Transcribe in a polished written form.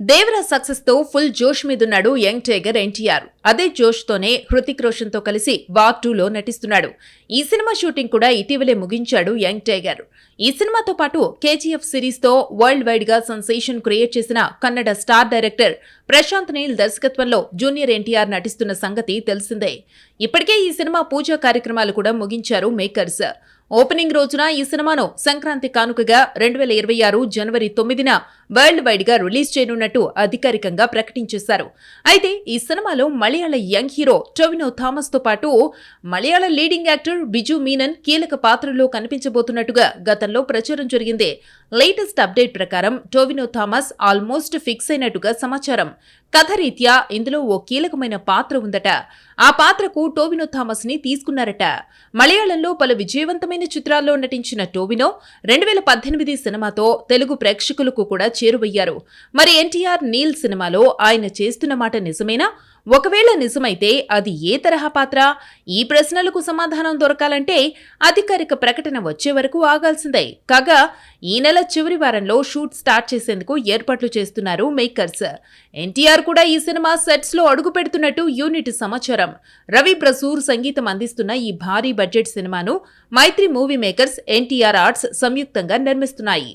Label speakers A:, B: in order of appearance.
A: Devara success తో full జోష్ మీదున్నాడు young tiger NTR. అదే జోష్ తోనే హృతిక్ రోషన్ తో కలిసి వార్ 2లో నటిస్తున్నాడు. ఈ సినిమా షూటింగ్ కూడా ఇటీవలే ముగించాడు యంగ్ టైగర్. ఈ సినిమాతో పాటు కేజీఎఫ్ సిరీస్ తో వరల్డ్ వైడ్ గా సెన్సేషన్ క్రియేట్ చేసిన కన్నడ స్టార్ డైరెక్టర్ ప్రశాంత్ నీల్ దర్శకత్వంలో జూనియర్ ఎన్టీఆర్ నటిస్తున్న సంగతి తెలిసిందే. ఇప్పటికే ఈ సినిమా పూజా కార్యక్రమాలు కూడా ముగించారు మేకర్స్. ఓపెనింగ్ రోజున ఈ సినిమాను సంక్రాంతి కానుకగా 2026 జనవరి 9న వరల్డ్ వైడ్ గా రిలీజ్ చేయనున్నట్టు అధికారికంగా ప్రకటించేశారు. అయితే ఈ సినిమాలో మలయాళ యంగ్ హీరో టొవినో థామస్ తో పాటు మలయాళ లీడింగ్ యాక్టర్ బిజు మీనన్ కీలక పాత్రలో కనిపించబోతున్నట్టుగా గతంలో ప్రచారం జరిగింది. లేటెస్ట్ అప్డేట్ ప్రకారం టొవినో థామస్ ఆల్మోస్ట్ ఫిక్స్ అయినట్టుగా సమాచారం. కథ రీత్యా ఇందులో ఓ కీలకమైన పాత్ర ఉందట. ఆ పాత్రకు టొవినో థామస్ ని తీసుకున్నారట. మలయాళంలో పలు విజయవంతమైన చిత్రాల్లో నటించిన టొవినో 2018 సినిమాతో తెలుగు ప్రేక్షకులకు కూడా చేరువయ్యారు. మరి ఎన్టీఆర్ నీల్ సినిమాలో ఆయన చేస్తున్న మాట నిజమేనా? ఒకవేళ నిజమైతే అది ఏ తరహా పాత్ర? ఈ ప్రశ్నలకు సమాధానం దొరకాలంటే అధికారిక ప్రకటన వచ్చే వరకు ఆగాల్సిందే. కాగా ఈ నెల చివరి వారంలో షూట్ స్టార్ట్ చేసేందుకు ఏర్పాట్లు చేస్తున్నారు మేకర్స్. ఎన్టీఆర్ కూడా ఈ సినిమా సెట్స్ లో అడుగు పెడుతున్నట్టు యూనిట్ సమాచారం. రవి ప్రసూర్ సంగీతం అందిస్తున్న ఈ భారీ బడ్జెట్ సినిమాను మైత్రి మూవీ మేకర్స్, ఎన్టీఆర్ ఆర్ట్స్ సంయుక్తంగా నిర్మిస్తున్నాయి.